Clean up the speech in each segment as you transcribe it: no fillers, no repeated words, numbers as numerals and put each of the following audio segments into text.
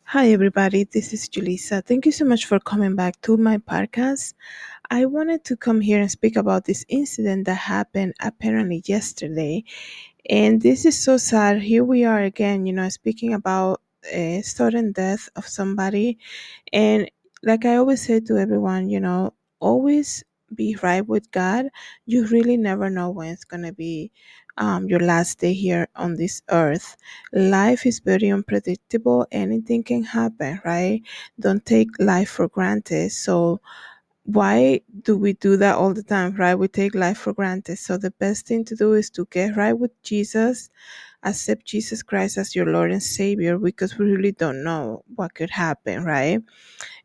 Hi, everybody. This is Julissa. Thank you so much for coming back to my podcast. I wanted to come here and speak about this incident that happened apparently yesterday. And this is so sad. Here we are again, speaking about a sudden death of somebody. And like I always say to everyone, always be right with God. You really never know when it's going to be your last day here on this earth. Life is very unpredictable. Anything can happen, right? Don't take life for granted. So, why do we do that all the time, right? We take life for granted. So, the best thing to do is to get right with Jesus, accept Jesus Christ as your Lord and Savior, because we really don't know what could happen, right?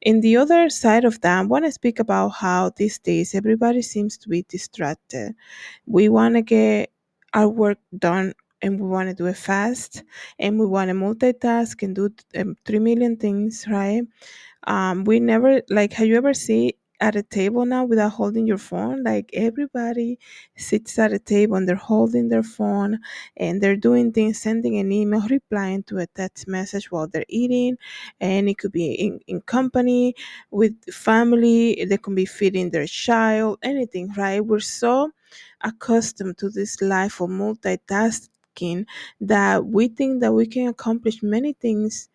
In the other side of that, I want to speak about how these days everybody seems to be distracted. We want to get our work done and we want to do it fast and we want to multitask and do 3 million things, right? We never, like, have you ever seen at a table now without holding your phone? Like, everybody sits at a table and they're holding their phone and they're doing things, sending an email, replying to a text message while they're eating. And it could be in company, with family, they can be feeding their child, anything, right? We're so accustomed to this life of multitasking that we think that we can accomplish many things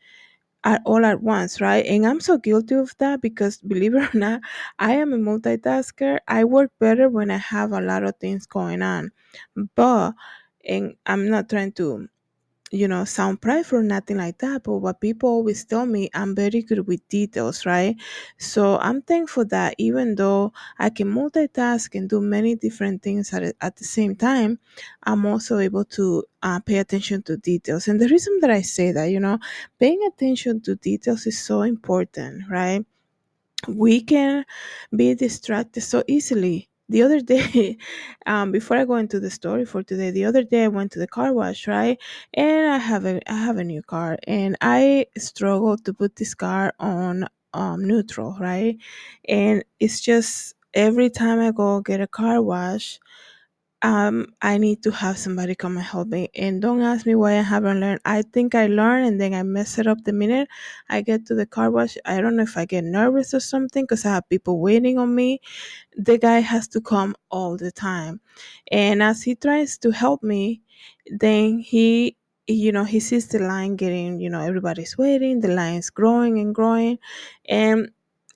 all at once, right? And I'm so guilty of that because, believe it or not, I am a multitasker. I work better when I have a lot of things going on. But, and I'm not trying to, sound prideful or nothing like that. But what people always tell me, I'm very good with details, right? So I'm thankful that even though I can multitask and do many different things at the same time, I'm also able to pay attention to details. And the reason that I say that, paying attention to details is so important, right? We can be distracted so easily. The other day, before I go into the story for today, the other day I went to the car wash, right? And I have a new car, and I struggled to put this car on neutral, right? And it's just every time I go get a car wash, I need to have somebody come and help me. And don't ask me why I haven't learned. I think I learned and then I mess it up the minute I get to the car wash. I don't know if I get nervous or something because I have people waiting on me. The guy has to come all the time. And as he tries to help me, then he sees the line getting, everybody's waiting, the line's growing and growing. And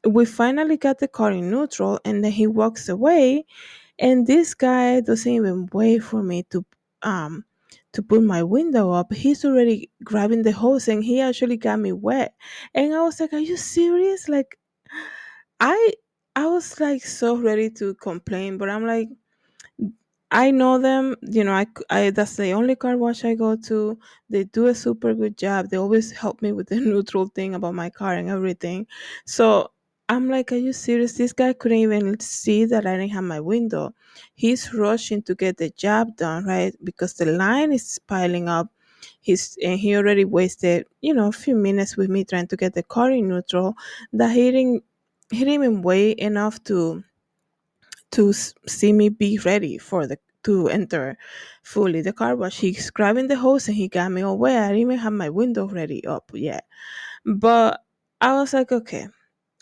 we finally got the car in neutral, and then he walks away, and this guy doesn't even wait for me um to put my window up. He's already grabbing the hose and he actually got me wet. And I was like, "Are you serious?" Like, I I was like so ready to complain, but I'm like, I know them, that's the only car wash I go to. They do a super good job. They always help me with the neutral thing about my car and everything. So I'm like, are you serious? This guy couldn't even see that I didn't have my window. He's rushing to get the job done, right? Because the line is piling up. He already wasted, a few minutes with me trying to get the car in neutral, that he didn't even wait enough to see me be ready for the to enter fully the car wash. He's grabbing the hose and he got me all wet. I didn't even have my window ready up yet. But I was like, okay.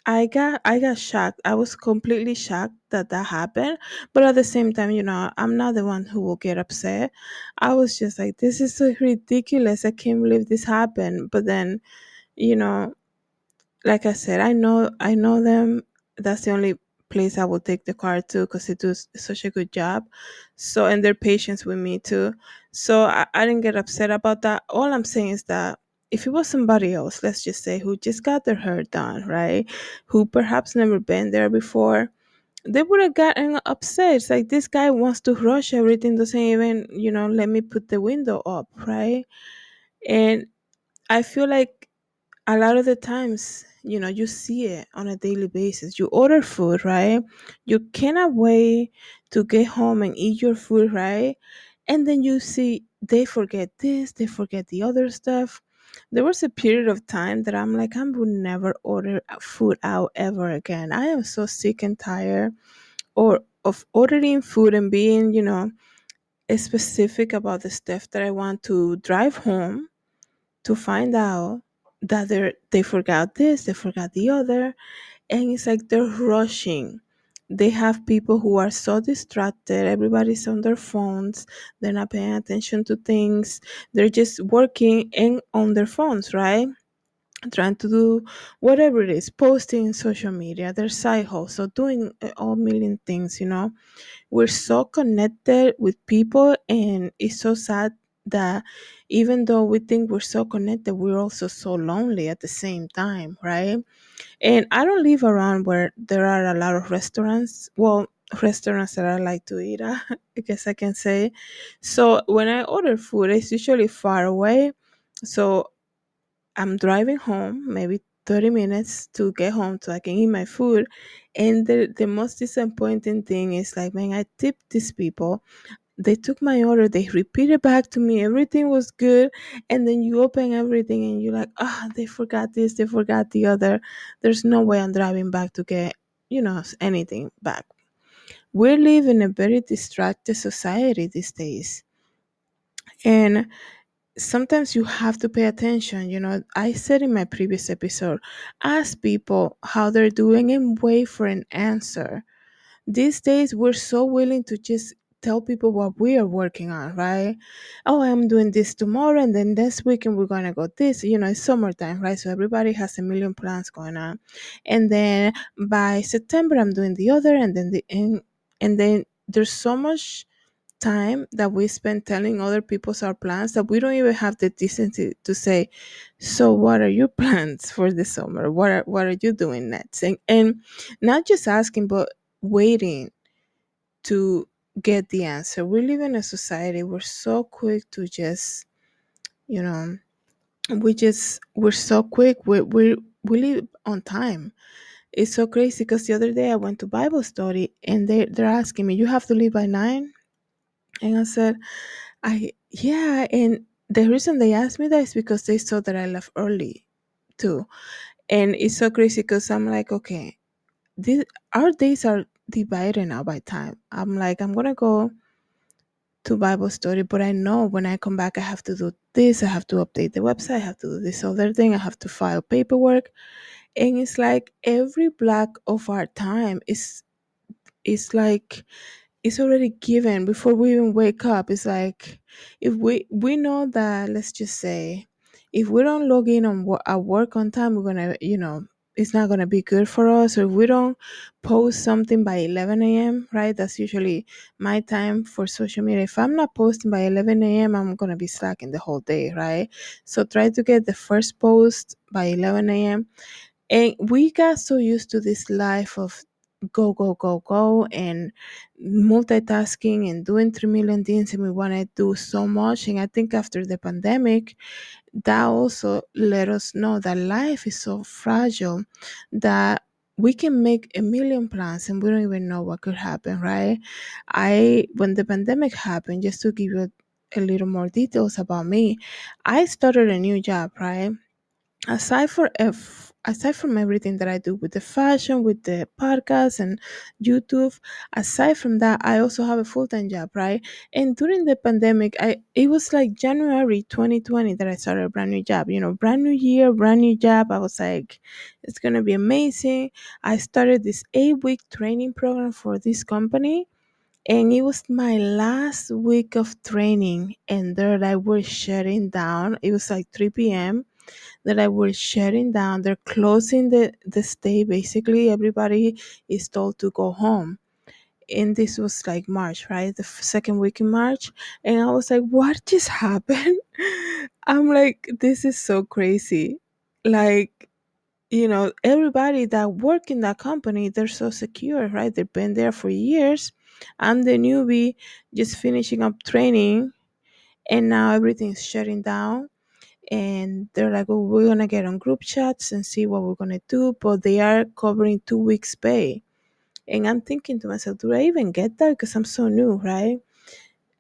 I got shocked. I was completely shocked that that happened. But at the same time, I'm not the one who will get upset. I was just like, this is so ridiculous. I can't believe this happened. But then, you know, like I said, I know them. That's the only place I will take the car to because they do such a good job. So, and their patience with me too. So I didn't get upset about that. All I'm saying is that if it was somebody else, let's just say, who just got their hair done, right? Who perhaps never been there before, they would have gotten upset. It's like, this guy wants to rush everything, doesn't even, let me put the window up, right? And I feel like a lot of the times, you see it on a daily basis. You order food, right? You cannot wait to get home and eat your food, right? And then you see they forget this, they forget the other stuff. There was a period of time that I'm like, I would never order food out ever again. I am so sick and tired or of ordering food and being, specific about the stuff that I want to drive home to find out. that they forgot this, they forgot the other, and it's like they're rushing. They have people who are so distracted. Everybody's on their phones. They're not paying attention to things. They're just working and on their phones, right? Trying to do whatever it is, posting in social media, their side hustle, doing all million things. We're so connected with people, and it's so sad that even though we think we're so connected, we're also so lonely at the same time, right? And I don't live around where there are a lot of restaurants. Well, restaurants that I like to eat at, I guess I can say. So when I order food, it's usually far away. So I'm driving home, maybe 30 minutes to get home so I can eat my food. And the most disappointing thing is like, man, I tipped these people. They took my order, they repeated back to me, everything was good. And then you open everything and you're like, they forgot this, they forgot the other. There's no way I'm driving back to get, anything back. We live in a very distracted society these days. And sometimes you have to pay attention. I said in my previous episode, ask people how they're doing and wait for an answer. These days, we're so willing to just tell people what we are working on, right? Oh, I'm doing this tomorrow, and then this weekend we're gonna go this. It's summertime, right? So everybody has a million plans going on, and then by September I'm doing the other, and then there's so much time that we spend telling other people's our plans that we don't even have the decency to say, so what are your plans for the summer? What are you doing next? And not just asking, but waiting to get the answer. We live in a society, we're so quick to just, you know, we're so quick. We live on time. It's so crazy because the other day I went to Bible study and they're asking me, you have to leave by 9? And I said, yeah, and the reason they asked me that is because they saw that I left early too. And it's so crazy because I'm like, okay, this, our days are divided now by time. I'm like, I'm gonna go to Bible study, but I know when I come back, I have to do this. I have to update the website. I have to do this other thing. I have to file paperwork, and it's like every block of our time is like it's already given before we even wake up. It's like if we know that, let's just say, if we don't log in on our work on time, we're gonna, it's not gonna be good for us. Or if we don't post something by 11 a.m., right? That's usually my time for social media. If I'm not posting by 11 a.m., I'm gonna be slacking the whole day, right? So try to get the first post by 11 a.m. And we got so used to this life of go, go, go, go, and multitasking and doing 3 million things, and we want to do so much. And I think after the pandemic, that also let us know that life is so fragile that we can make a million plans and we don't even know what could happen, right? When the pandemic happened, just to give you a little more details about me, I started a new job, right? Aside from everything that I do with the fashion, with the podcast and YouTube, aside from that, I also have a full-time job, right? And during the pandemic, I it was like January 2020 that I started a brand new job. Brand new year, brand new job. I was like, it's gonna be amazing. I started this 8-week training program for this company. And it was my last week of training, and there I was shutting down. It was like 3 p.m that I was shutting down. They're closing the state. Basically, everybody is told to go home. And this was like March, right? The second week in March. And I was like, what just happened? I'm like, this is so crazy. Like, everybody that work in that company, they're so secure, right? They've been there for years. I'm the newbie just finishing up training, and now everything's shutting down. And they're like, oh, we're gonna get on group chats and see what we're gonna do, but they are covering 2 weeks pay. And I'm thinking to myself, do I even get that? Because I'm so new, right?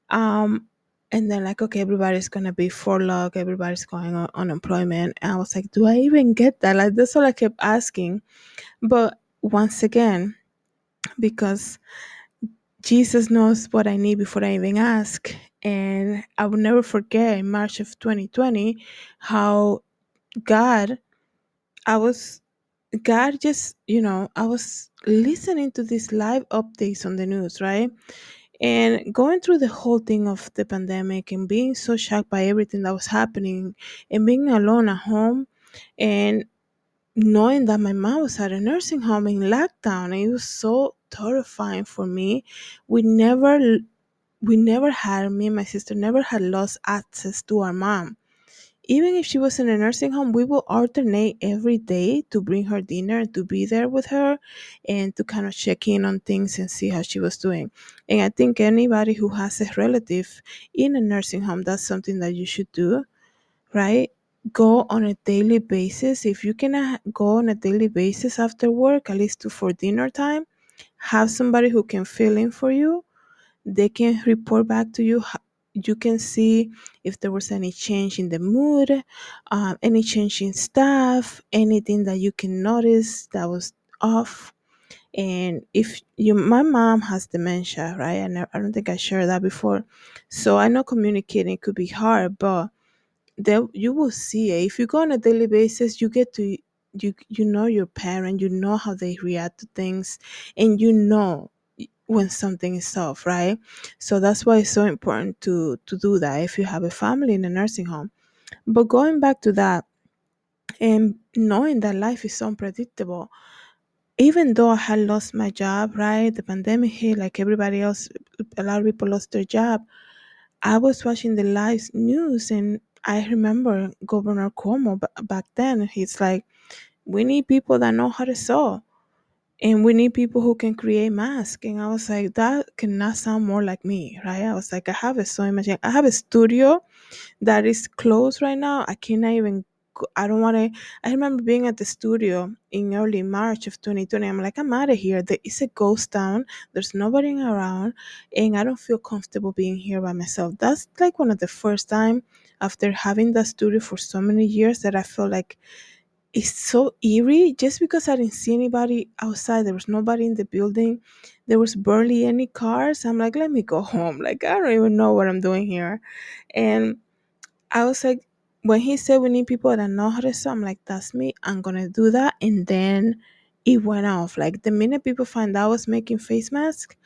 um and then, like, okay, everybody's gonna be furloughed, everybody's going on unemployment. And I was like, do I even get that? Like, that's all I kept asking. But once again, because Jesus knows what I need before I even ask. And I will never forget in March of 2020 how God, I was God just, I was listening to these live updates on the news, right? And going through the whole thing of the pandemic and being so shocked by everything that was happening and being alone at home and knowing that my mom was at a nursing home in lockdown, it was so terrifying for me. We never me and my sister never had lost access to our mom. Even if she was in a nursing home, we will alternate every day to bring her dinner and to be there with her and to kind of check in on things and see how she was doing. And I think anybody who has a relative in a nursing home, that's something that you should do, right? Go on a daily basis. If you can go on a daily basis after work, at least for dinner time, have somebody who can fill in for you. They can report back to you. You can see if there was any change in the mood, any change in staff, anything that you can notice that was off. And if you, my mom has dementia, right? I don't think I shared that before. So I know communicating could be hard, but there you will see it. If you go on a daily basis, you get to you know your parent, you know how they react to things, and you know when something is off, right? So that's why it's so important to do that if you have a family in a nursing home. But going back to that and knowing that life is unpredictable, even though I had lost my job, right? The pandemic hit like everybody else, a lot of people lost their job. I was watching the live news and I remember Governor Cuomo back then. He's like, we need people that know how to sew and we need people who can create masks. And I was like, that cannot sound more like me, right? I was like, I have a sewing machine. I have a studio that is closed right now. I cannot even I don't want to. I remember being at the studio in early March of 2020. I'm like, I'm out of here. It's a ghost town. There's nobody around, and I don't feel comfortable being here by myself. That's like one of the first time after having that studio for so many years that I feel like it's so eerie. Just because I didn't see anybody outside, there was nobody in the building. There was barely any cars. I'm like, let me go home. Like I don't even know what I'm doing here, and I was like, when he said we need people that know how to sew, I'm like, that's me. I'm gonna do that. And then it went off. Like the minute people find out I was making face masks,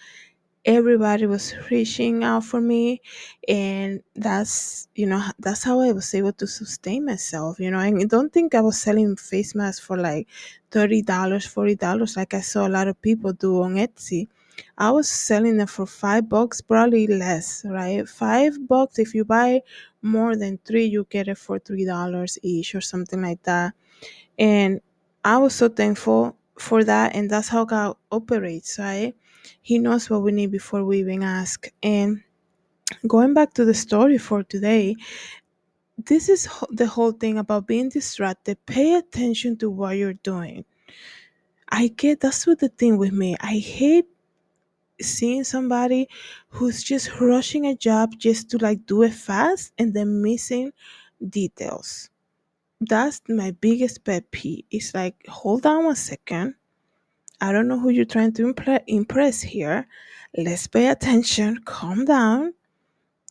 everybody was reaching out for me, and that's how I was able to sustain myself. And I don't think I was selling face masks for like $30, $40 like I saw a lot of people do on Etsy. I was selling them for $5, probably less, right? $5. If you buy more than three, you get it for $3 each or something like that. And I was so thankful for that. And that's how God operates, right? He knows what we need before we even ask. And going back to the story for today, this is the whole thing about being distracted. Pay attention to what you're doing. I get that's what the thing with me. I hate seeing somebody who's just rushing a job just to like do it fast and then missing details. That's my biggest pet peeve. It's like, hold on one second. I don't know who you're trying to impress here. Let's pay attention, calm down.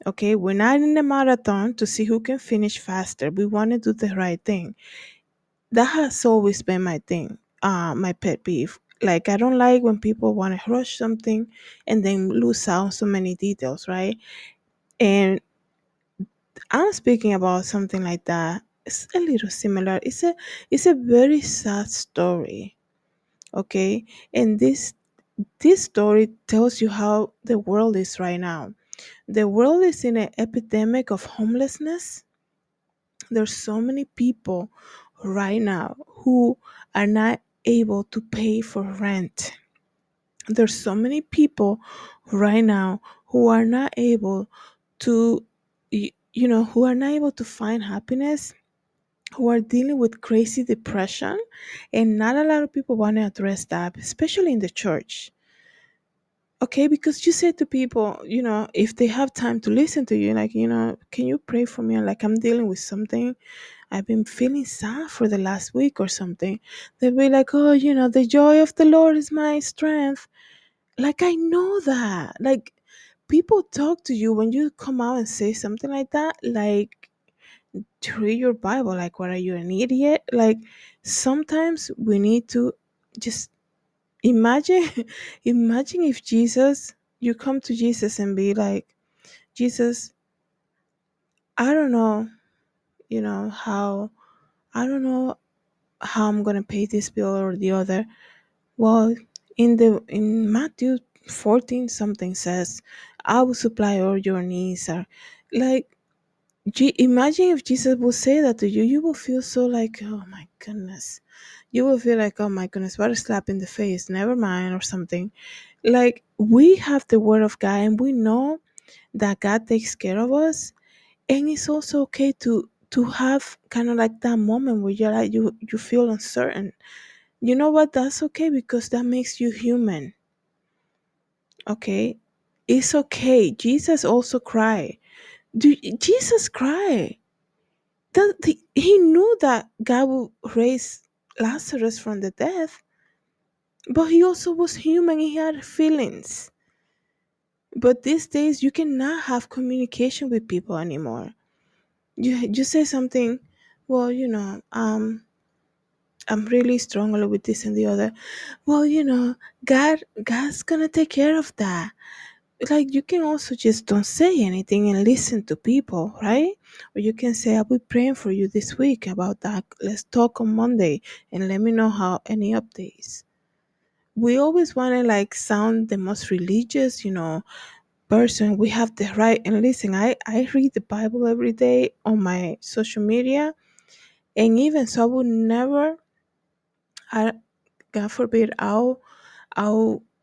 Okay, we're not in a marathon to see who can finish faster. We want to do the right thing. That has always been my thing, my pet peeve. Like, I don't like when people want to rush something and then lose out on so many details, right? And I'm speaking about something like that. It's a little similar. It's a very sad story, okay? And this story tells you how the world is right now. The world is in an epidemic of homelessness. There's so many people right now who are not able to pay for rent. There's so many people right now who are not able to who are not able to find happiness, who are dealing with crazy depression, and not a lot of people want to address that, especially in the church. Okay, because you say to people, if they have time to listen to you, like, can you pray for me? Like, I'm dealing with something. I've been feeling sad for the last week or something. They'll be like, oh, the joy of the Lord is my strength. Like, I know that. Like, people talk to you when you come out and say something like that. Like, to read your Bible. Like, what, are you, an idiot? Like, sometimes we need to just imagine imagine if Jesus, you come to Jesus and be like, Jesus, I don't know, how, I don't know how I'm gonna pay this bill or the other. Well, in Matthew 14 something says, I will supply all your needs. Or like, imagine if Jesus would say that to you, you will feel so like, oh my goodness. You will feel like, oh my goodness, what a slap in the face, never mind, or something. Like, we have the word of God and we know that God takes care of us. And it's also okay to have kind of like that moment where you're like, you feel uncertain. You know what? That's okay because that makes you human. Okay? It's okay. Jesus also cried. Jesus cried. He knew that God would raise Lazarus from the death, but he also was human. He had feelings. But these days, you cannot have communication with people anymore. You say something, well, I'm really struggling with this and the other. Well, God's gonna take care of that. Like, you can also just don't say anything and listen to people, right? Or you can say, I'll be praying for you this week about that. Let's talk on Monday and let me know how any updates. We always want to like sound the most religious, person. We have the right. And listen, I read the Bible every day on my social media. And even so, I would never, I, God forbid, I'll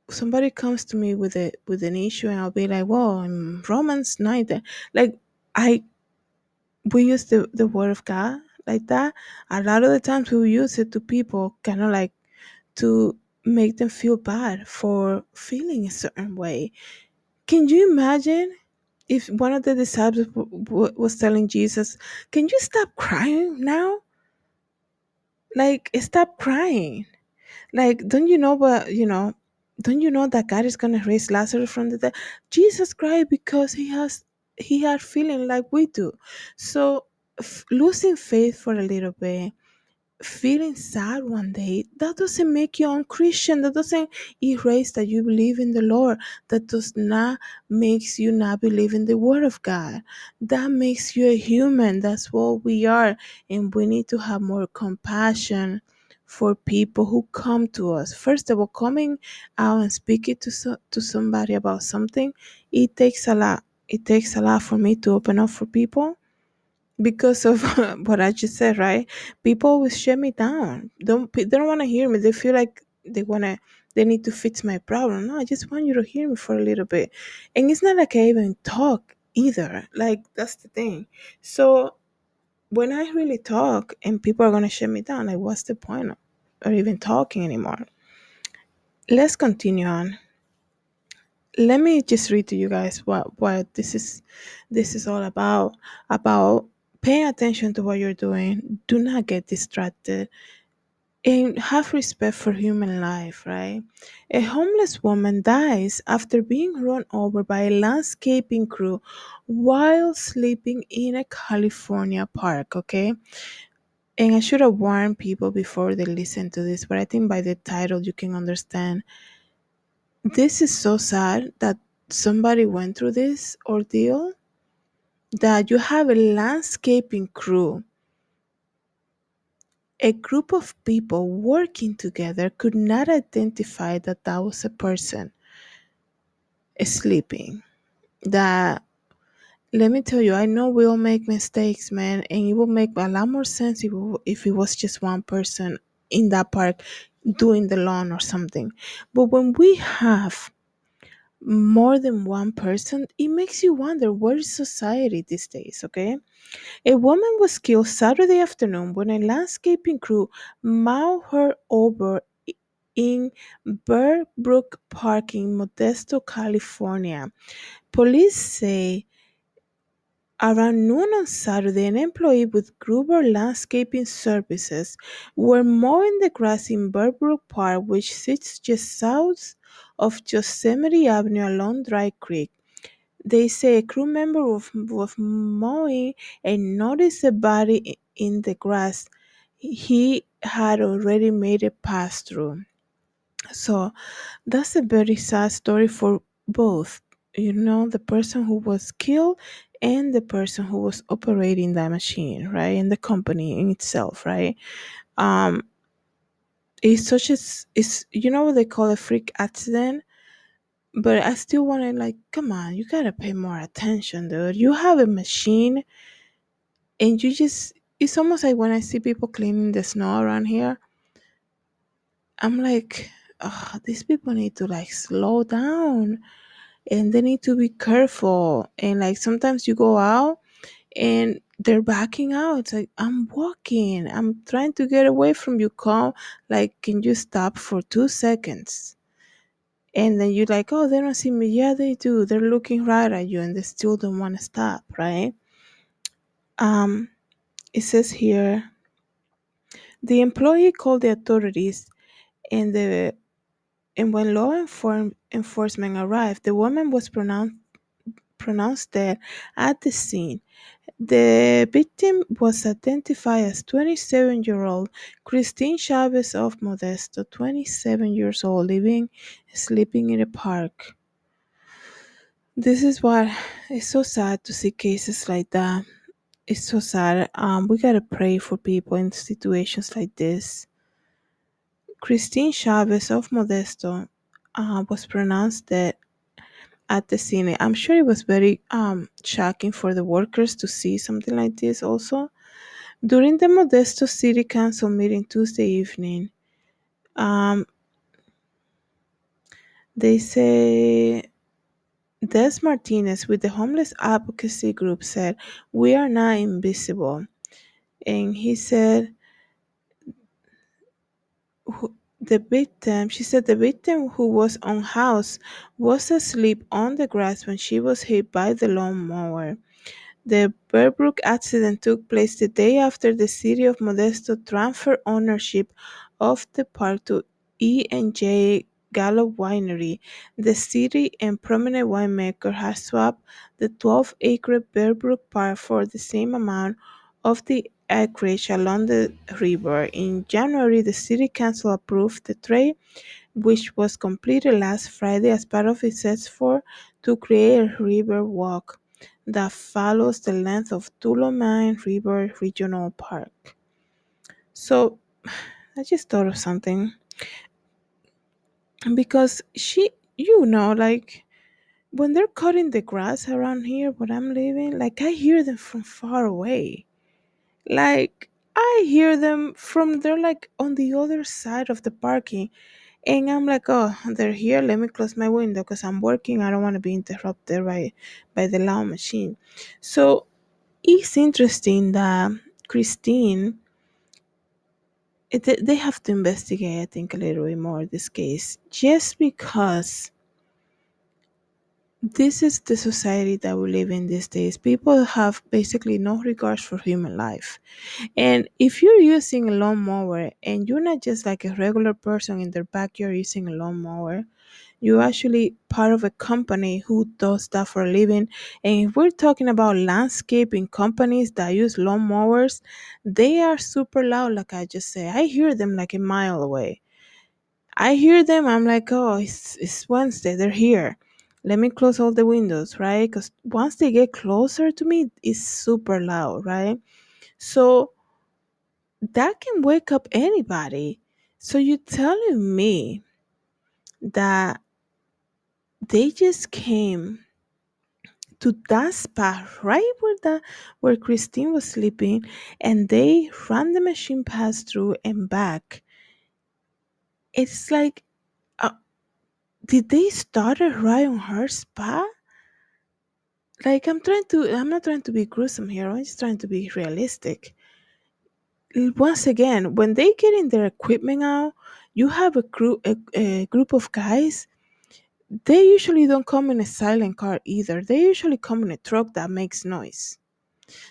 somebody comes to me with an issue and I'll be like, well, in Romans 9, like, I we use the word of God like that. A lot of the times we use it to people kind of like to make them feel bad for feeling a certain way. Can you imagine if one of the disciples was telling Jesus, can you stop crying now? Like, stop crying. Like, don't you know that God is gonna raise Lazarus from the dead? Jesus cried because he had feeling like we do. So, losing faith for a little bit, feeling sad one day, that doesn't make you unchristian. That doesn't erase that you believe in the Lord. That does not makes you not believe in the word of God. That makes you a human. That's what we are. And we need to have more compassion for people who come to us. First of all, coming out and speaking to somebody about something, it takes a lot. It takes a lot for me to open up for people because of what I just said, right? People always shut me down. They don't want to hear me. They feel like they need to fix my problem. No, I just want you to hear me for a little bit. And it's not like I even talk either. Like, that's the thing. So when I really talk and people are gonna shut me down, like, what's the point of even talking anymore? Let's continue on. Let me just read to you guys what this is all about paying attention to what you're doing. Do not get distracted and have respect for human life, right? A homeless woman dies after being run over by a landscaping crew while sleeping in a California park, okay? And I should have warned people before they listen to this, but I think by the title you can understand. This is so sad that somebody went through this ordeal, that you have a landscaping crew, a group of people working together could not identify that that was a person sleeping. That, let me tell you, I know we all make mistakes, man, and it will make a lot more sense if it was just one person in that park doing the lawn or something. But when we have more than one person, it makes you wonder, where is society these days, okay? A woman was killed Saturday afternoon when a landscaping crew mowed her over in Bear Brook Park in Modesto, California. Police say around noon on Saturday, an employee with Gruber Landscaping Services were mowing the grass in Bear Brook Park, which sits just south of Yosemite Avenue along Dry Creek. they say a crew member was mowing and noticed a body in the grass. He had already made it pass through. So that's a very sad story for both, the person who was killed and the person who was operating that machine, right? And the company in itself, right? Um, it's such a, it's, what they call a freak accident. But I still want to, like, come on, you gotta pay more attention, dude. You have a machine and you just, it's almost like when I see people cleaning the snow around here, I'm like, oh, these people need to like slow down and they need to be careful. And like sometimes you go out and they're backing out. It's like, I'm walking, I'm trying to get away from you. Come, like, can you stop for 2 seconds? And then you're like, oh, they don't see me. Yeah, they do. They're looking right at you and they still don't want to stop, right? Um, it says here the employee called the authorities and when enforcement arrived, the woman was pronounced dead at the scene. The victim was identified as 27-year-old Christine Chavez of Modesto, 27 years old, sleeping in a park. This is what it's so sad to see cases like that. It's so sad. We gotta pray for people in situations like this. Christine Chavez of Modesto was pronounced dead at the scene. I'm sure it was very shocking for the workers to see something like this also. During the Modesto City Council meeting Tuesday evening, um, they say Des Martinez with the homeless advocacy group said, "We are not invisible." And he said, she said the victim who was unhoused was asleep on the grass when she was hit by the lawnmower. The Bearbrook accident took place the day after the city of Modesto transferred ownership of the park to E&J Gallo Winery. The city and prominent winemaker has swapped the 12-acre Bearbrook Park for the same amount of the acreage along the river. In January, the city council approved the trade, which was completed last Friday as part of its effort to create a river walk that follows the length of Tuolumne River Regional Park. So I just thought of something because like when they're cutting the grass around here where I'm living, like I hear them from far away. Like I hear them from they're like on the other side of the parking. And I'm like, oh, they're here. Let me close my window because I'm working. I don't want to be interrupted by the loud machine. So it's interesting that Christine, they have to investigate, I think, a little bit more this case, just because this is the society that we live in these days. People have basically no regards for human life. And if you're using a lawnmower and you're not just like a regular person in their backyard using a lawnmower, you're actually part of a company who does that for a living. And if we're talking about landscaping companies that use lawnmowers, they are super loud, like I just said. I hear them like a mile away. I hear them, I'm like, oh, it's Wednesday, they're here. Let me close all the windows, right? Because once they get closer to me, it's super loud, right? So that can wake up anybody. So you're telling me that they just came to that spot right where Christine was sleeping, and they ran the machine past through and back. It's like, uh, did they start it right on her spot? Like I'm not trying to be gruesome here. I'm just trying to be realistic. Once again, when they getting their equipment out, you have a group of guys. They usually don't come in a silent car either. They usually come in a truck that makes noise.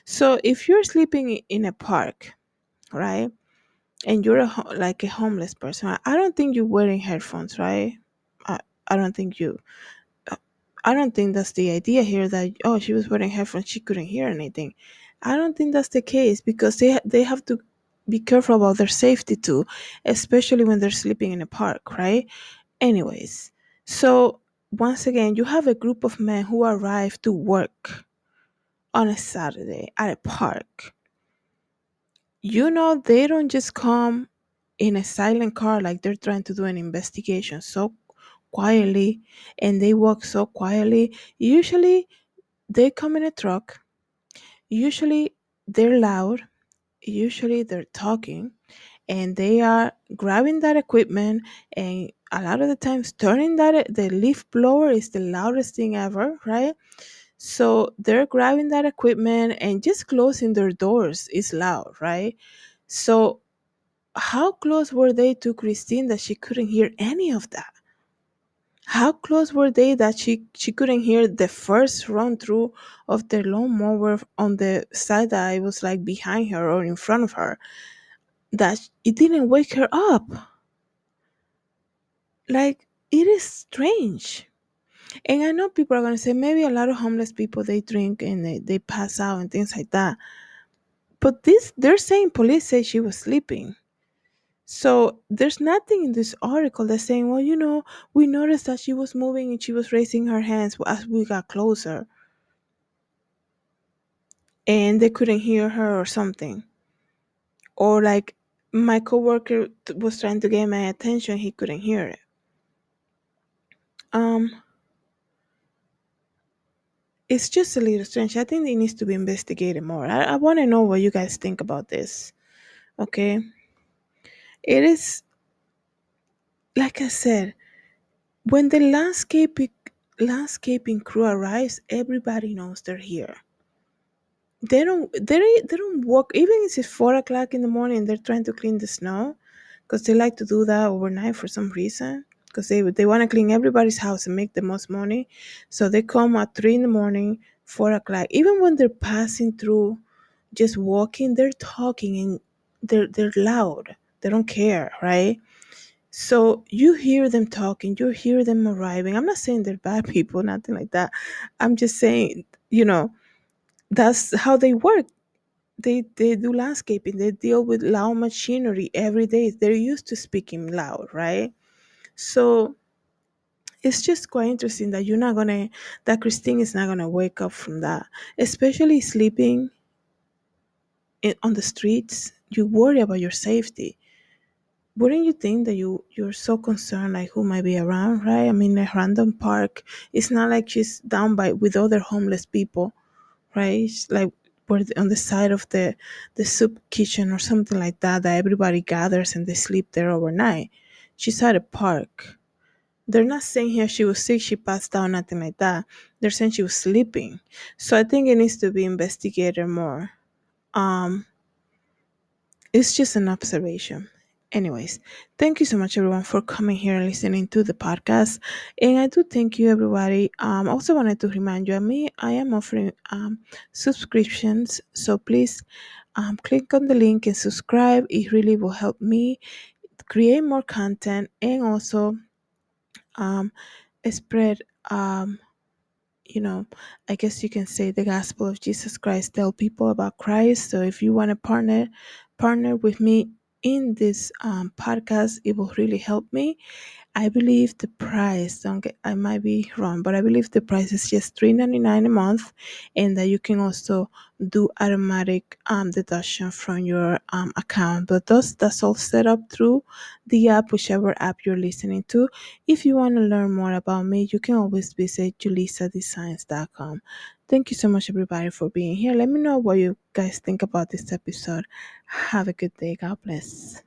So if you're sleeping in a park, right, and you're like a homeless person, I don't think you're wearing headphones, right? I, I don't think you. I don't think that's the idea here, that oh, she was wearing headphones, she couldn't hear anything. I don't think that's the case, because they have to be careful about their safety too, especially when they're sleeping in a park, right? Anyways, so once again, you have a group of men who arrive to work on a Saturday at a park. They don't just come in a silent car like they're trying to do an investigation so quietly, and they walk so quietly. Usually they come in a truck. Usually they're loud. Usually they're talking, and they are grabbing that equipment, and a lot of the times turning the leaf blower is the loudest thing ever, right? So they're grabbing that equipment, and just closing their doors is loud, right? So how close were they to Christine that she couldn't hear any of that? How close were they that she couldn't hear the first run through of the lawnmower on the side that I was like behind her or in front of her? That it didn't wake her up. Like, it is strange. And I know people are gonna say maybe a lot of homeless people, they drink and they pass out and things like that. But this, they're saying police say she was sleeping. So there's nothing in this article that's saying, well, we noticed that she was moving and she was raising her hands as we got closer, and they couldn't hear her or something. Or like my coworker was trying to get my attention, he couldn't hear it. Um, it's just a little strange. I think it needs to be investigated more. I want to know what you guys think about this. Okay, it is, like I said, when the landscaping crew arrives, everybody knows they're here. They don't walk, even if it's 4 o'clock in the morning and they're trying to clean the snow, because they like to do that overnight for some reason, because they want to clean everybody's house and make the most money. So they come at 3 in the morning, 4 o'clock, even when they're passing through, just walking, they're talking, and they're loud. They don't care, right? So you hear them talking, you hear them arriving. I'm not saying they're bad people, nothing like that. I'm just saying, that's how they work. They do landscaping, they deal with loud machinery every day, they're used to speaking loud, right? So it's just quite interesting that that Christine is not gonna wake up from that, especially sleeping on the streets. You worry about your safety. Wouldn't you think that you're so concerned, like who might be around, right? I mean, a random park, it's not like she's down by with other homeless people, right? It's like on the side of the soup kitchen or something like that, that everybody gathers and they sleep there overnight. She's at a park. They're not saying here she was sick, she passed out, nothing like that. They're saying she was sleeping. So I think it needs to be investigated more. Um, it's just an observation. Anyways, thank you so much, everyone, for coming here and listening to the podcast. And I do thank you, everybody. I also wanted to remind you, I am offering subscriptions. So please click on the link and subscribe. It really will help me create more content, and also um, spread you know, I guess you can say the gospel of Jesus Christ, tell people about Christ. So if you want to partner with me in this podcast, it will really help me. I believe the price, don't get, I might be wrong, but I believe the price is just $3.99 a month, and that you can also do automatic deduction from your account. But that's all set up through the app, whichever app you're listening to. If you want to learn more about me, you can always visit julisadesigns.com. Thank you so much, everybody, for being here. Let me know what you guys think about this episode. Have a good day. God bless.